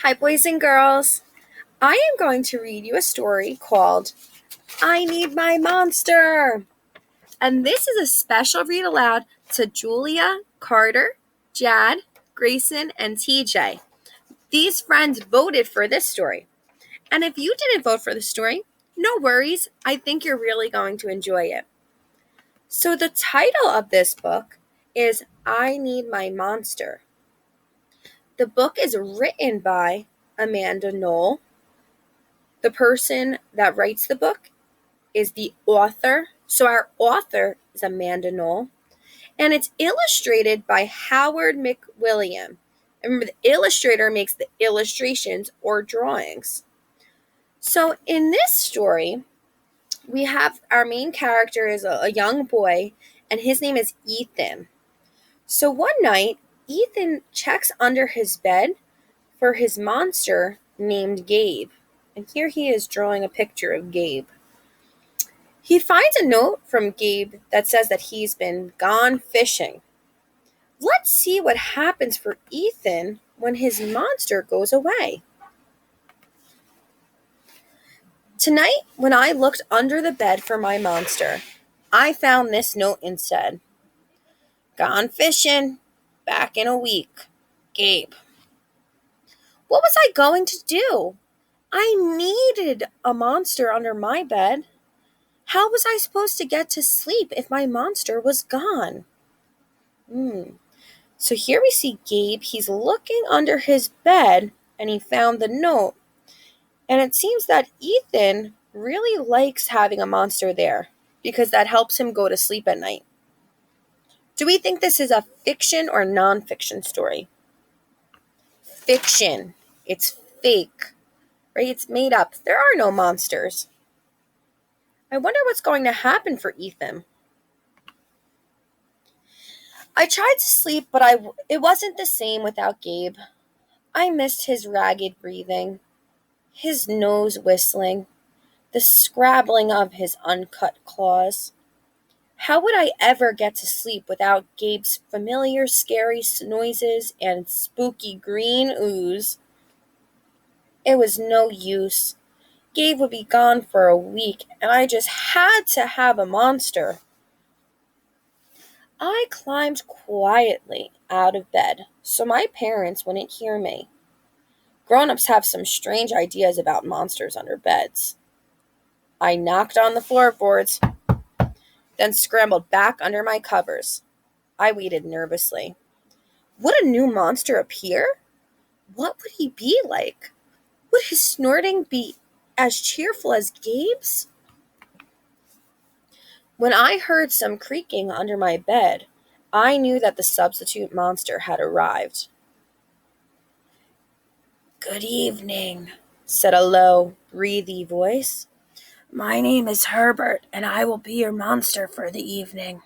Hi, boys and girls. I am going to read you a story called I Need My Monster. And this is a special read aloud to Julia, Carter, Jad, Grayson, and TJ. These friends voted for this story. And if you didn't vote for the story, no worries. I think you're really going to enjoy it. So, the title of this book is I Need My Monster. The book is written by Amanda Knoll. The person that writes the book is the author. So our author is Amanda Knoll. And it's illustrated by Howard McWilliam. Remember, the illustrator makes the illustrations or drawings. So in this story, we have our main character is a young boy, and his name is Ethan. So one night, Ethan checks under his bed for his monster named Gabe. And here he is drawing a picture of Gabe. He finds a note from Gabe that says that he's been gone fishing. Let's see what happens for Ethan when his monster goes away. Tonight, when I looked under the bed for my monster, I found this note instead. Gone fishing, back in a week. Gabe. What was I going to do? I needed a monster under my bed. How was I supposed to get to sleep if my monster was gone? So here we see Gabe. He's looking under his bed and he found the note. And it seems that Ethan really likes having a monster there because that helps him go to sleep at night. Do we think this is a fiction or nonfiction story? Fiction. It's fake, right? It's made up. There are no monsters. I wonder what's going to happen for Ethan. I tried to sleep, but it wasn't the same without Gabe. I missed his ragged breathing, his nose whistling, the scrabbling of his uncut claws. How would I ever get to sleep without Gabe's familiar scary noises and spooky green ooze? It was no use. Gabe would be gone for a week, and I just had to have a monster. I climbed quietly out of bed so my parents wouldn't hear me. Grown-ups have some strange ideas about monsters under beds. I knocked on the floorboards, then scrambled back under my covers. I waited nervously. Would a new monster appear? What would he be like? Would his snorting be as cheerful as Gabe's? When I heard some creaking under my bed, I knew that the substitute monster had arrived. Good evening, said a low, breathy voice. My name is Herbert, and I will be your monster for the evening.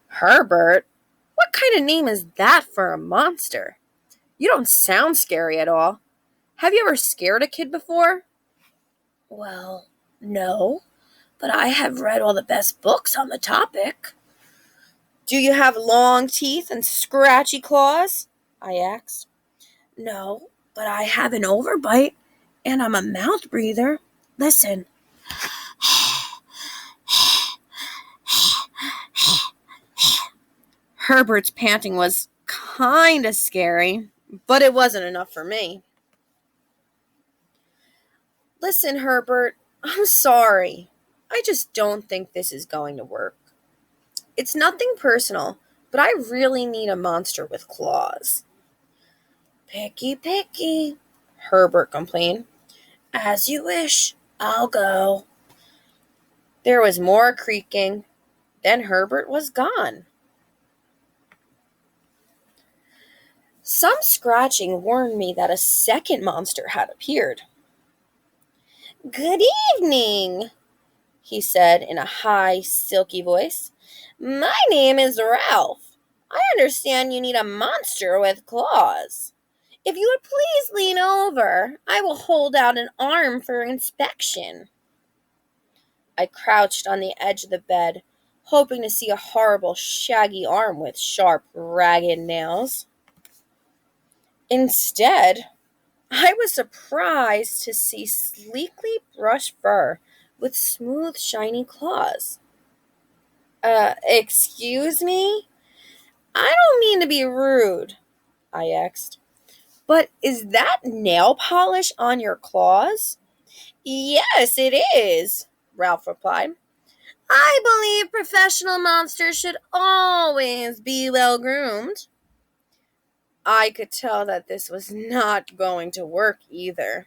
Herbert? What kind of name is that for a monster? You don't sound scary at all. Have you ever scared a kid before? Well, no, but I have read all the best books on the topic. Do you have long teeth and scratchy claws? I asked. No, but I have an overbite, and I'm a mouth breather. Listen. Herbert's panting was kind of scary, but it wasn't enough for me. Listen, Herbert, I'm sorry. I just don't think this is going to work. It's nothing personal, but I really need a monster with claws. Picky, Herbert complained. As you wish, I'll go. There was more creaking. Then Herbert was gone. Some scratching warned me that a second monster had appeared. Good evening, he said in a high, silky voice. My name is Ralph. I understand you need a monster with claws. If you would please lean over, I will hold out an arm for inspection. I crouched on the edge of the bed, hoping to see a horrible, shaggy arm with sharp, ragged nails. Instead, I was surprised to see sleekly brushed fur with smooth, shiny claws. Excuse me? I don't mean to be rude, I asked. But is that nail polish on your claws? Yes, it is, Ralph replied. I believe professional monsters should always be well groomed. I could tell that this was not going to work either.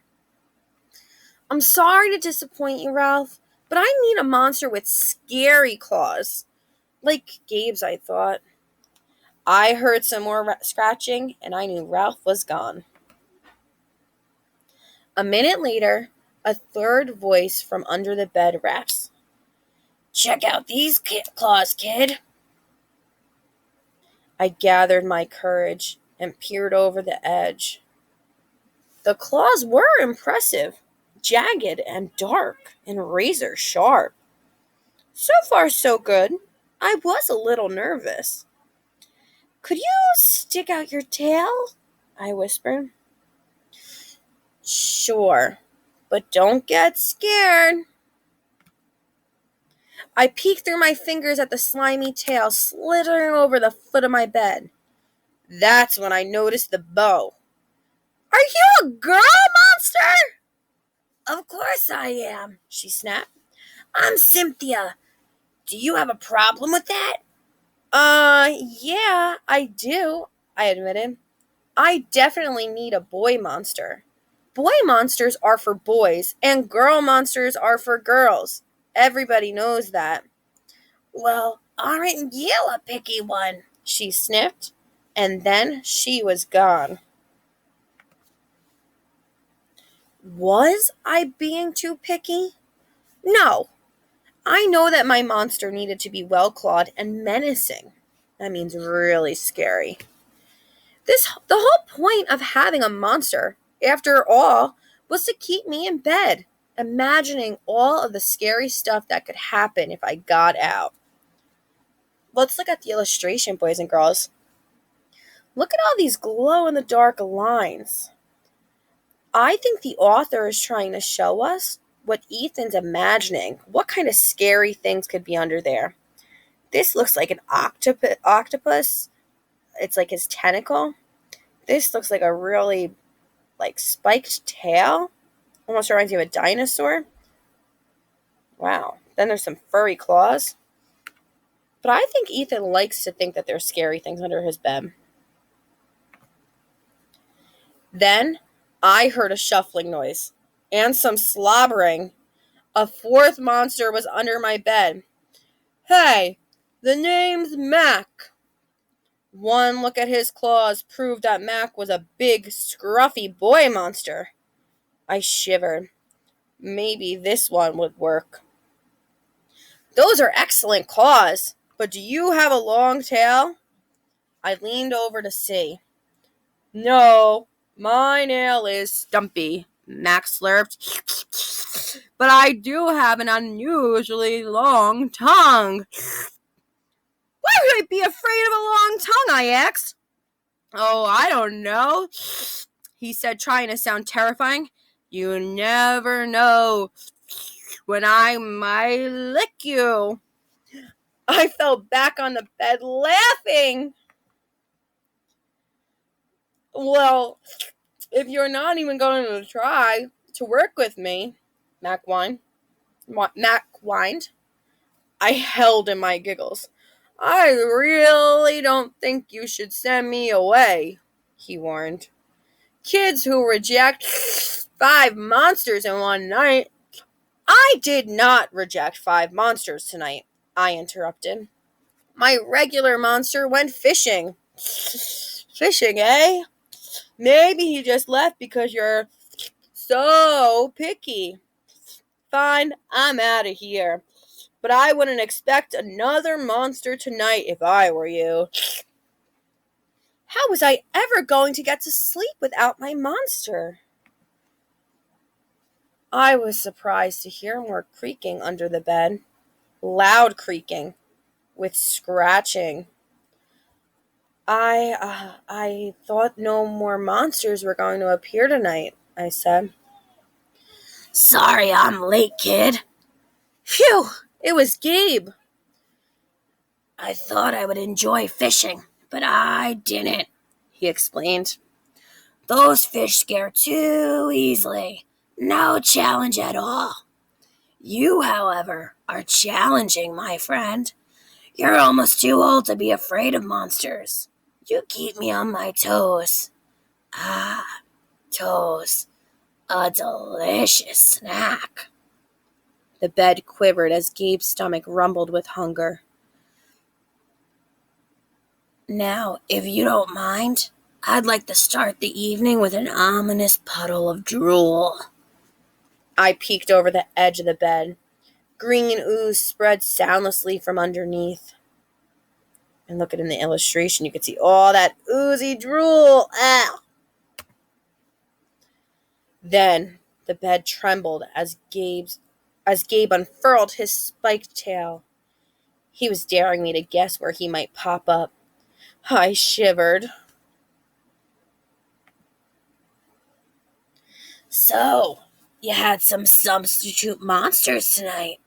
I'm sorry to disappoint you, Ralph, but I need a monster with scary claws. Like Gabe's, I thought. I heard some more scratching, and I knew Ralph was gone. A minute later, a third voice from under the bed raps. Check out these claws, kid. I gathered my courage and peered over the edge. The claws were impressive, jagged and dark and razor sharp. So far, so good. I was a little nervous. Could you stick out your tail? I whispered. Sure, but don't get scared. I peeked through my fingers at the slimy tail slithering over the foot of my bed. That's when I noticed the bow. Are you a girl monster? Of course I am, she snapped. I'm Cynthia. Do you have a problem with that? Yeah, I do, I admitted. I definitely need a boy monster. Boy monsters are for boys, and girl monsters are for girls. Everybody knows that. Well, aren't you a picky one? She sniffed, and then she was gone. Was I being too picky? No. I know that my monster needed to be well clawed and menacing. That means really scary. The whole point of having a monster, after all, was to keep me in bed, imagining all of the scary stuff that could happen if I got out. Let's look at the illustration, boys and girls. Look at all these glow in the dark lines. I think the author is trying to show us what Ethan's imagining. What kind of scary things could be under there? This looks like an octopus. It's like his tentacle. This looks like a really spiked tail. Almost reminds you of a dinosaur. Wow. Then there's some furry claws. But I think Ethan likes to think that there's scary things under his bed. Then I heard a shuffling noise and some slobbering. A fourth monster was under my bed. Hey, the name's Mac. One look at his claws proved that Mac was a big, scruffy boy monster. I shivered. Maybe this one would work. Those are excellent claws, but do you have a long tail? I leaned over to see. No, my nail is stumpy, Max slurped. But I do have an unusually long tongue. Why would I be afraid of a long tongue? I asked. Oh, I don't know, he said, trying to sound terrifying. You never know when I might lick you. I fell back on the bed laughing. Well, if you're not even going to try to work with me, Mac whined. I held in my giggles. I really don't think you should send me away, he warned. Kids who reject 5 monsters in one night. I did not reject 5 monsters tonight, I interrupted. My regular monster went fishing. Fishing, eh? Maybe he just left because you're so picky. Fine, I'm out of here. But I wouldn't expect another monster tonight if I were you. How was I ever going to get to sleep without my monster? I was surprised to hear more creaking under the bed. Loud creaking, with scratching. I thought no more monsters were going to appear tonight. I said. Sorry I'm late, kid. Phew, it was Gabe. I thought I would enjoy fishing, but I didn't, he explained. Those fish scare too easily. No challenge at all. You, however, are challenging, my friend. You're almost too old to be afraid of monsters. You keep me on my toes. Ah, toes. A delicious snack. The bed quivered as Gabe's stomach rumbled with hunger. Now, if you don't mind, I'd like to start the evening with an ominous puddle of drool. I peeked over the edge of the bed. Green ooze spread soundlessly from underneath. And look at in the illustration, you can see all that oozy drool. Ow. Then the bed trembled as Gabe unfurled his spiked tail. He was daring me to guess where he might pop up. I shivered. So, you had some substitute monsters tonight,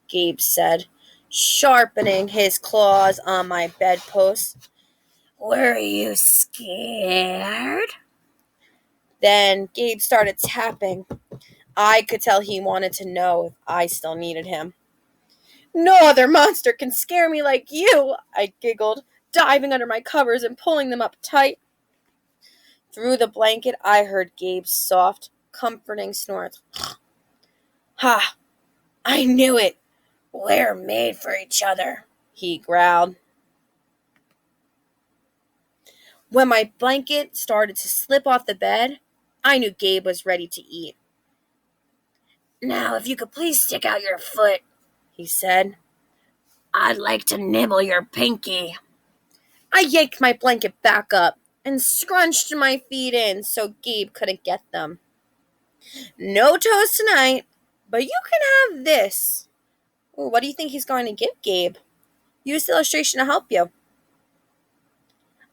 Gabe said, sharpening his claws on my bedpost. Were you scared? Then Gabe started tapping. I could tell he wanted to know if I still needed him. No other monster can scare me like you, I giggled, diving under my covers and pulling them up tight. Through the blanket, I heard Gabe's soft, comforting snorts. Ha! I knew it. We're made for each other, he growled. When my blanket started to slip off the bed, I knew Gabe was ready to eat. Now, if you could please stick out your foot, he said. I'd like to nibble your pinky. I yanked my blanket back up and scrunched my feet in so Gabe couldn't get them. No toes tonight, but you can have this. Ooh, what do you think he's going to give Gabe? Use the illustration to help you.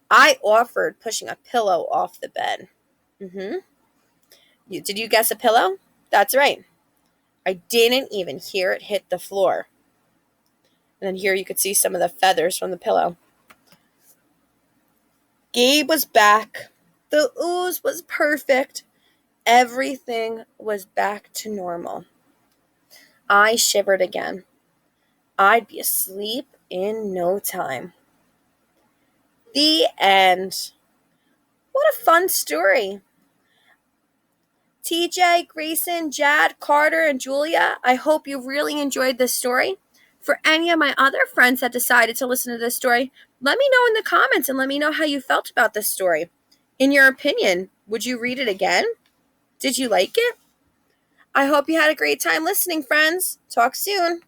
I offered, pushing a pillow off the bed. Did you guess a pillow? That's right. I didn't even hear it hit the floor. And then here you could see some of the feathers from the pillow. Gabe was back. The ooze was perfect. Everything was back to normal. I shivered again. I'd be asleep in no time. The end. What a fun story. TJ, Grayson, Jad, Carter, and Julia, I hope you really enjoyed this story. For any of my other friends that decided to listen to this story, let me know in the comments and let me know how you felt about this story. In your opinion, would you read it again? Did you like it? I hope you had a great time listening, friends. Talk soon.